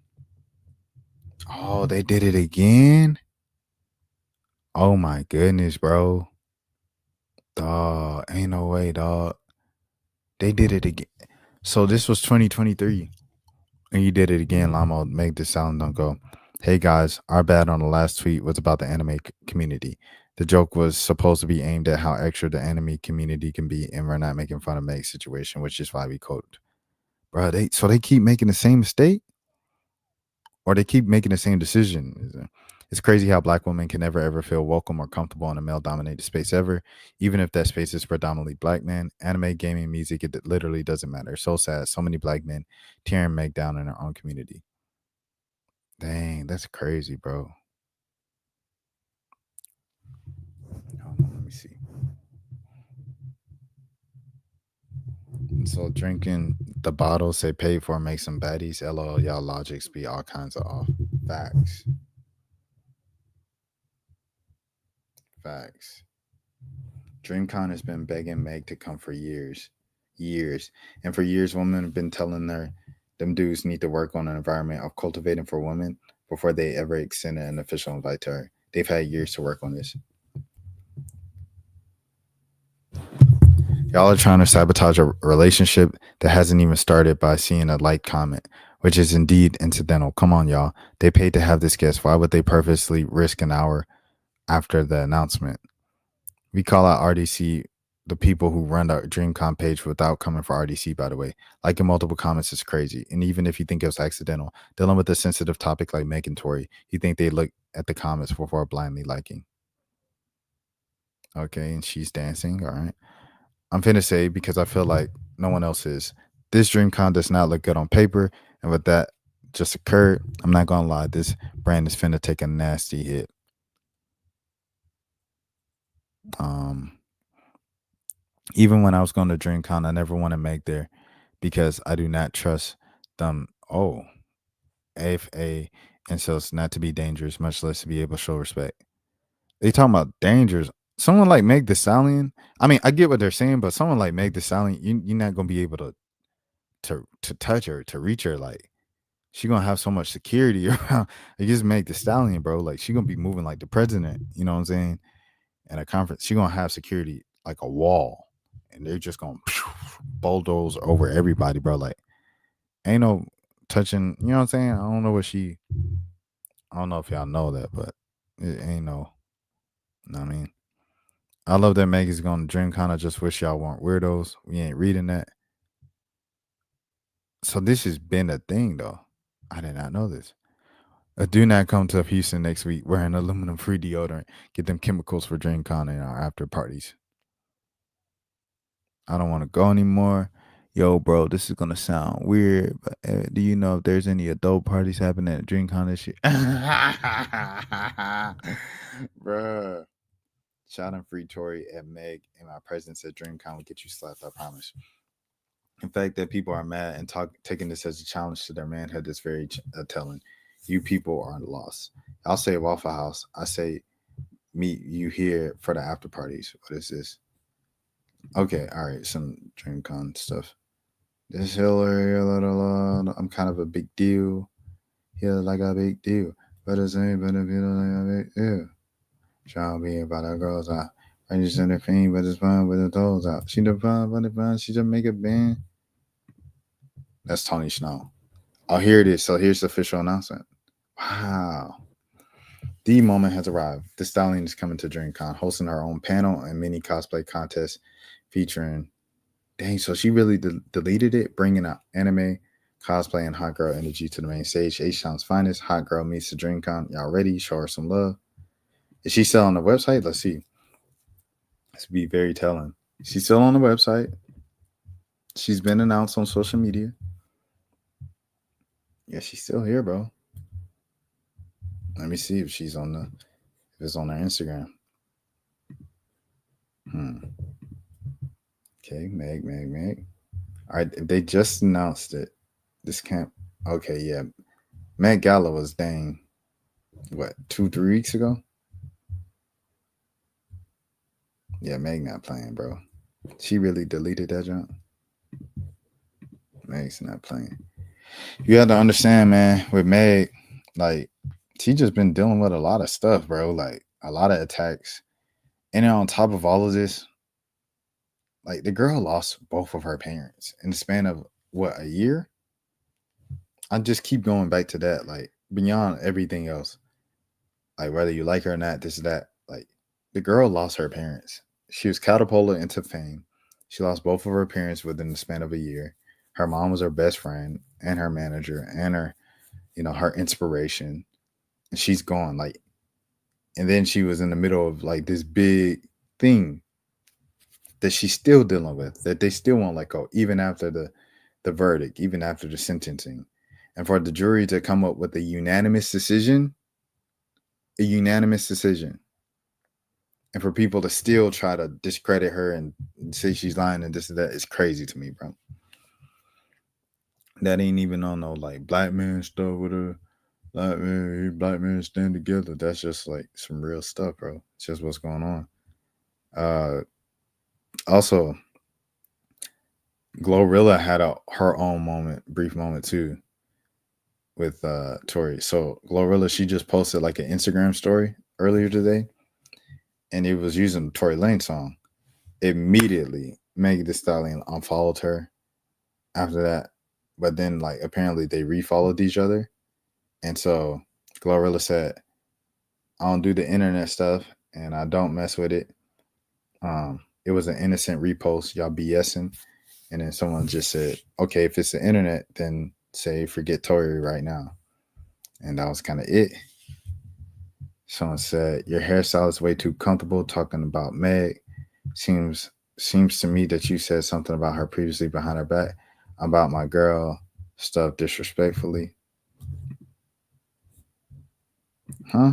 Oh, they did it again? Oh, my goodness, bro. Dog, ain't no way, dog. They did it again. So this was 2023. And you did it again, Lamo. Make this sound don't go. Hey, guys. Our bad on the last tweet was about the anime community. The joke was supposed to be aimed at how extra the anime community can be, and we're not making fun of Meg's situation, which is why we quoted. Bro, they keep making the same mistake? Or they keep making the same decision? It's crazy how Black women can never, ever feel welcome or comfortable in a male-dominated space ever, even if that space is predominantly Black men. Anime, gaming, music, it literally doesn't matter. So sad. So many Black men tearing Meg down in their own community. Dang, that's crazy, bro. Hold on, let me see. So drinking the bottles they paid for makes some baddies. LOL, y'all logics be all kinds of off. Facts. Facts. DreamCon has been begging Meg to come for years. And for years, women have been telling her them dudes need to work on an environment of cultivating for women before they ever extended an official invite to her. They've had years to work on this. Y'all are trying to sabotage a relationship that hasn't even started by seeing a like comment, which is indeed incidental. Come on, y'all. They paid to have this guest. Why would they purposely risk an hour after the announcement? We call out RDC the people who run the DreamCon page without coming for RDC, by the way. Liking multiple comments is crazy. And even if you think it was accidental, dealing with a sensitive topic like Meg and Tori, you think they look at the comments before blindly liking. Okay, and she's dancing. All right. I'm finna say, because I feel like no one else is, this DreamCon does not look good on paper. And with that just occurred, I'm not gonna lie, this brand is finna take a nasty hit. Even when I was going to DreamCon, I never wanted Meg there because I do not trust them. Oh, AFA and so it's not to be dangerous, much less to be able to show respect. They talking about dangers. Someone like Meg Thee Stallion. I mean, I get what they're saying, but someone like Meg Thee Stallion, you're not gonna be able to touch her, to reach her. Like, she gonna have so much security around. You just Meg Thee Stallion, bro. Like, she gonna be moving like the president. You know what I'm saying? At a conference, she gonna have security like a wall, and they're just gonna bulldoze over everybody, bro. Like, ain't no touching. You know what I'm saying? I don't know if y'all know that, but it ain't no. You know what I mean? I love that Meg is going to DreamCon. I just wish y'all weren't weirdos. We ain't reading that. So this has been a thing, though. I did not know this. Do not come to Houston next week wearing aluminum-free deodorant. Get them chemicals for DreamCon and our after parties. I don't want to go anymore. Yo, bro, this is going to sound weird, but do you know if there's any adult parties happening at DreamCon this year? Bruh. Shout and free Tori at Meg, and my presence at DreamCon will get you slapped, I promise. In fact, that people are mad and taking this as a challenge to their manhood is very telling. You people are lost. I'll say Waffle House. I say meet you here for the after parties. What is this? Okay, all right, some DreamCon stuff. This Hillary, I'm kind of a big deal. Yeah, like a big deal. But it's ain't better be like a big deal. Trying to be about our girls out. I just in the fiend, but it's fine with the toes out. She the fun, but the fun, she just make it bend. That's Tony Snow. Oh, here it is. So here's the official announcement. Wow. The moment has arrived. The Stallion is coming to DreamCon, hosting her own panel and mini cosplay contest featuring. Dang, so she really deleted it, bringing out anime, cosplay, and hot girl energy to the main stage. H-Town's finest. Hot girl meets the DreamCon. Y'all ready? Show her some love. Is she still on the website? Let's see. This would be very telling. She's still on the website. She's been announced on social media. Yeah, she's still here, bro. Let me see if she's on the. It's on their Instagram. Okay, Meg. All right, if they just announced it, this can't. Okay, yeah. Met Gala was what, 2-3 weeks ago? Yeah, Meg not playing, bro. She really deleted that junk. Meg's not playing. You have to understand, man, with Meg, like, she just been dealing with a lot of stuff, bro. Like, a lot of attacks. And then on top of all of this, like, the girl lost both of her parents in the span of, what, a year? I just keep going back to that, like, beyond everything else. Like, whether you like her or not, this, that. Like, the girl lost her parents. She was catapulted into fame. She lost both of her parents within the span of a year. Her mom was her best friend and her manager and her, her inspiration. And she's gone. Like, and then she was in the middle of like this big thing that she's still dealing with, that they still won't let go, even after the verdict, even after the sentencing. And for the jury to come up with a unanimous decision, and for people to still try to discredit her and say she's lying and this and that is crazy to me, bro. That ain't even on no like black man stuff with her. Black man stand together. That's just like some real stuff, bro. It's just what's going on. Also, GloRilla had her own brief moment too, with Tori. So GloRilla, she just posted like an Instagram story earlier today, and it was using the Tory Lanez song. Immediately, Megan Thee Stallion unfollowed her after that, but then like apparently they refollowed each other, and so GloRilla said, "I don't do the internet stuff, and I don't mess with it. It was an innocent repost. Y'all BSing." And then someone just said, "Okay, if it's the internet, then say forget Tory right now." And that was kind of it. Someone said, "Your hairstyle is way too comfortable talking about Meg. Seems to me that you said something about her previously behind her back about my girl stuff disrespectfully." Huh?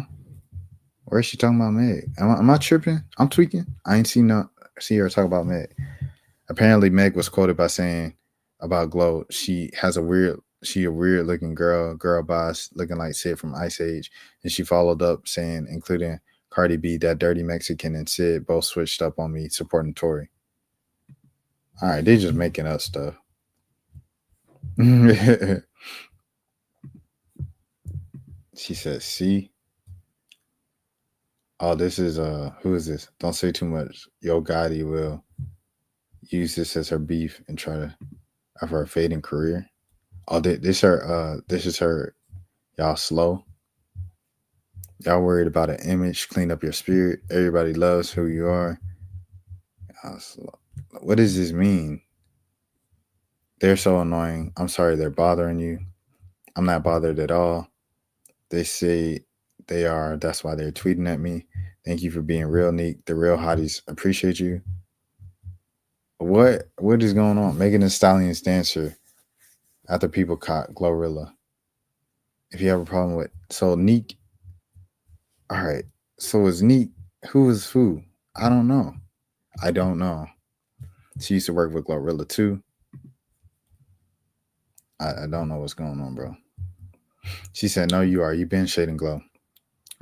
Where is she talking about Meg? Am I tripping? I'm tweaking. I ain't see her talk about Meg. Apparently, Meg was quoted by saying about Glo, she a weird looking girl boss looking like Sid from Ice Age. And she followed up saying, including Cardi B, that dirty Mexican and Sid both switched up on me supporting Tory. All right, they just making up stuff. She said, "See? Oh, this is who is this? Don't say too much. Yo Gotti will use this as her beef and try to have her fading career." Oh, this is her. Y'all slow. Y'all worried about an image. Clean up your spirit. Everybody loves who you are. Y'all slow. What does this mean? They're so annoying. I'm sorry they're bothering you. I'm not bothered at all. They say they are. That's why they're tweeting at me. Thank you for being real, Neek. The real hotties appreciate you. What is going on? Megan Thee Stallion's dancer after people caught GloRilla. If you have a problem with Neek, all right. So is Neek? Who is who? I don't know. She used to work with GloRilla too. I don't know what's going on, bro. She said, "No, you are. You've been shading Glo.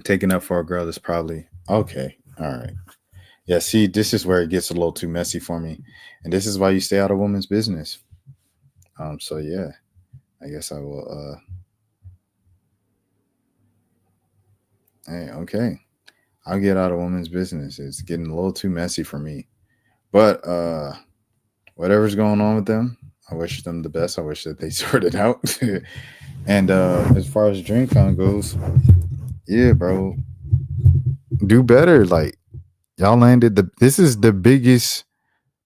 Taking up for a girl that's probably okay. All right. Yeah, see, this is where it gets a little too messy for me. And this is why you stay out of women's business. So yeah, I guess I will hey, okay. I'll get out of women's business. It's getting a little too messy for me. But whatever's going on with them, I wish them the best. I wish that they sort it out. And as far as DreamCon goes, yeah, bro, do better. Like, y'all landed this is the biggest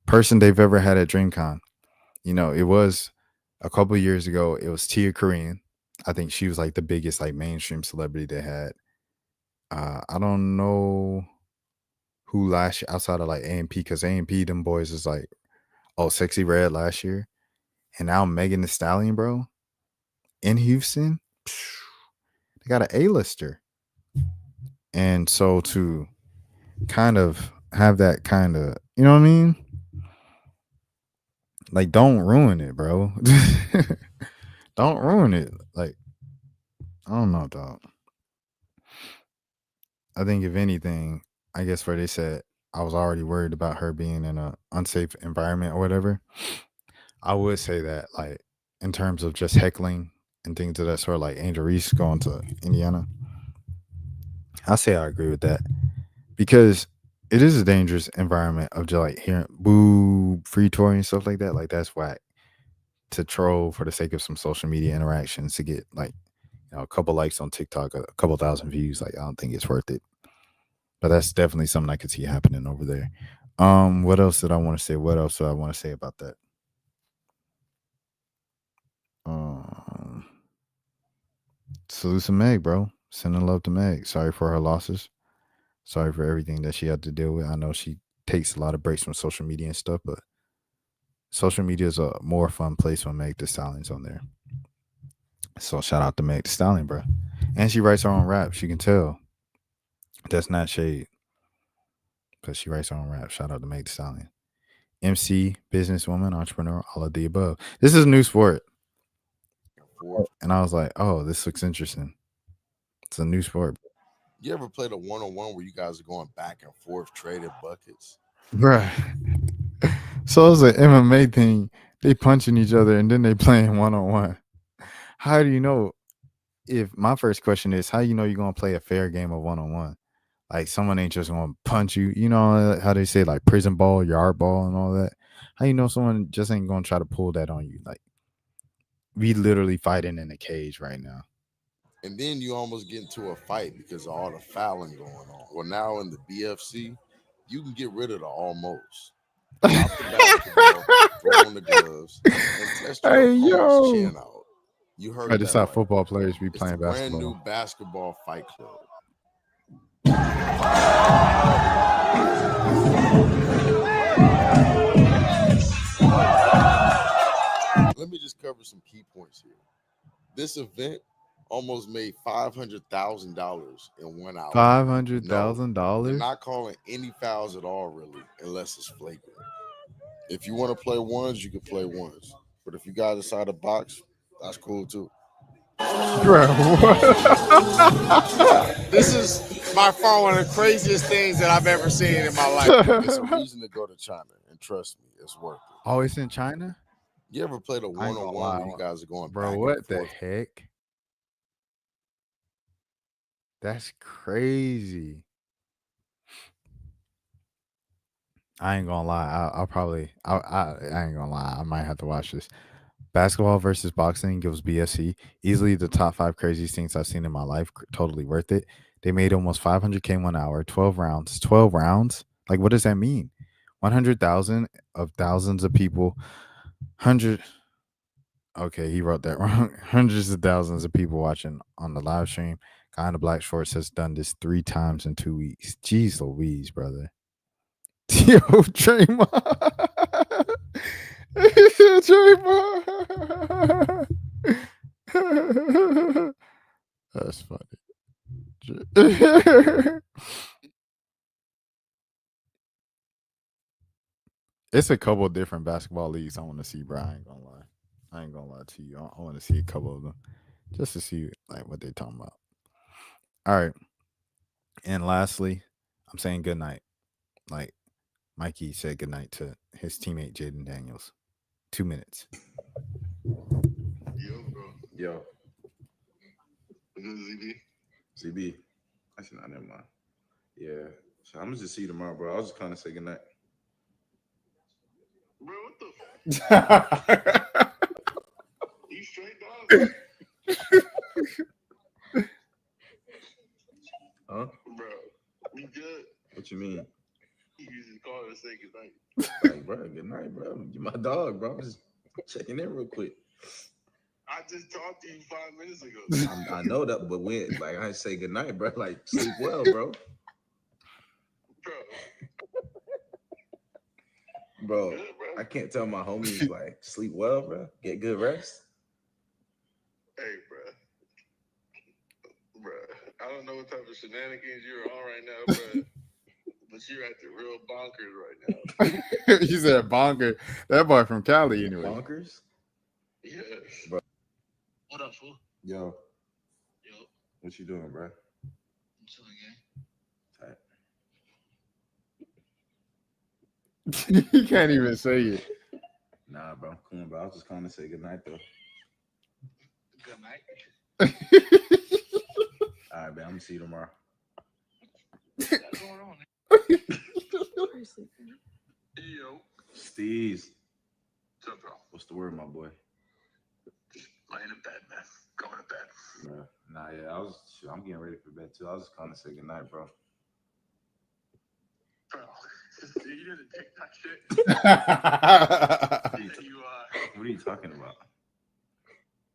person they've ever had at DreamCon. It was a couple of years ago. It was Tia Korean. I think she was like the biggest like mainstream celebrity they had. I don't know who last year outside of like AMP, because AMP, them boys is like, Sexy Red last year. And now Megan Thee Stallion, bro, in Houston, they got an A-lister. And so to kind of have that kind of, you know what I mean? Like, don't ruin it, bro. Don't ruin it. Like, I don't know, dog. I think if anything, I guess where they said I was already worried about her being in an unsafe environment or whatever, I would say that, like, in terms of just heckling and things of that sort, like Angel Reese going to Indiana, I say I agree with that because it is a dangerous environment of just like hearing boo, free toy and stuff like that. Like, that's whack to troll for the sake of some social media interactions to get like, you know, a couple likes on TikTok, a couple thousand views. Like, I don't think it's worth it. But that's definitely something I could see happening over there. What else did I want to say? What else do I want to say about that? Salute to Meg, bro. Sending love to Meg. Sorry for her losses. Sorry for everything that she had to deal with. I know she takes a lot of breaks from social media and stuff, but social media is a more fun place when Meg Thee Stallion's on there. So shout out to Meg Thee Stallion, bro. And she writes her own raps. You can tell. That's not shade. But she writes her own rap. Shout out to Meg Thee Stallion. MC, businesswoman, entrepreneur, all of the above. This is a new sport. And I was like, oh, this looks interesting. It's a new sport. You ever played a one-on-one where you guys are going back and forth trading buckets? Right. So it's an MMA thing. They punching each other and then they playing one-on-one. How do you know if my first question is how you know you're gonna play a fair game of one-on-one? Like, someone ain't just gonna punch you. You know how they say, like, prison ball, yard ball, and all that. How you know someone just ain't gonna try to pull that on you? Like, we literally fighting in a cage right now. And then you almost get into a fight because of all the fouling going on. Well, now in the BFC, you can get rid of the almost. Drop the basketball, throw on the gloves, and test your opponent's chin out. You heard I that just saw right. football players be It's playing the brand basketball. new basketball fight club. Let me just cover some key points here. This event almost made $500,000 in 1 hour. $500,000? No, you're not calling any fouls at all, really, unless it's flagrant. If you want to play ones, you can play ones. But if you got inside the box, that's cool too. Bro, This is by far one of the craziest things that I've ever seen in my life. It's a reason to go to China, and trust me, it's worth it. Oh, it's in China? You ever played a one-on-one where you guys are going bro, back what and the forth? heck? That's crazy. I ain't gonna lie. I ain't gonna lie. I might have to watch this. Basketball versus boxing gives BSC easily the top 5 craziest things I've seen in my life. Totally worth it. They made almost 500K 1 hour, 12 rounds. 12 rounds? Like, what does that mean? 100,000 of thousands of people. 100. Okay, he wrote that wrong. Hundreds of thousands of people watching on the live stream. Guy in the black shorts has done this 3 times in 2 weeks. Jeez Louise, brother. Yo, Draymond. Draymond. That's funny. It's a couple of different basketball leagues I want to see, bro. I ain't gonna lie. I ain't gonna lie to you. I want to see a couple of them just to see like what they talking about. All right. And lastly, I'm saying good night. Like Mikey said good night to his teammate Jaden Daniels. 2 minutes. Yo. ZB. I said, never mind. Yeah. So I'm gonna just see you tomorrow, bro. I was just kind of say good night. Bro, what the You straight dog? Huh? Bro, you good? What you mean? You just call and say good night. Like, bro, good night, bro. You my dog, bro. I'm just checking in real quick. I just talked to you 5 minutes ago. I know that, but when, like, I say good night, bro. Like, sleep well, bro. Bro, I can't tell my homies, like, sleep well, bro. Get good rest. Hey, bro. Bro, I don't know what type of shit shenanigans you're on right now, bro. But you're at the real bonkers right now. You said bonker. That boy from Cali, anyway. Bonkers? Yeah. Bro. What up, fool? Yo, Yo, what you doing, bro? I'm chilling, gang. He can't even say it. Nah, bro. Come on, bro. I was just calling to say good night, though. Good night. All right, man. I'm gonna see you tomorrow. What's going on? Yo. Steez. What's up, bro? What's the word, my boy? Laying in bed, man. Going to bed. Bro. Nah, yeah. I'm getting ready for bed too. I was just calling to say good night, bro. Bro, you didn't take that shit. What are you talking about?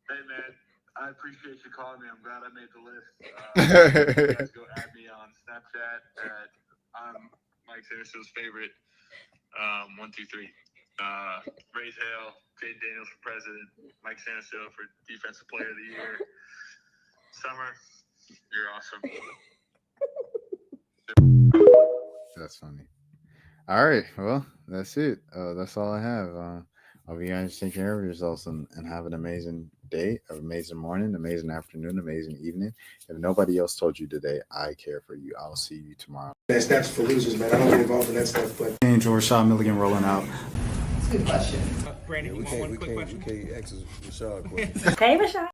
Hey, man. I appreciate you calling me. I'm glad I made the list. You guys go add me on Snapchat at Mike Sarasot's favorite. 123. Raise Hale, Jade Daniels for president, Mike Sanaso for defensive player of the year. Summer, you're awesome. That's funny. All right. Well, that's it. That's all I have. I hope you guys take care of yourselves and have an amazing day, an amazing morning, amazing afternoon, amazing evening. If nobody else told you today, I care for you. I'll see you tomorrow. That's for losers, man. I don't get involved in that stuff, but Angel Rashad Milligan rolling out. That's a good question. Brandon, you want one quick question? We can't ask Rashad a question. Hey, Rashad.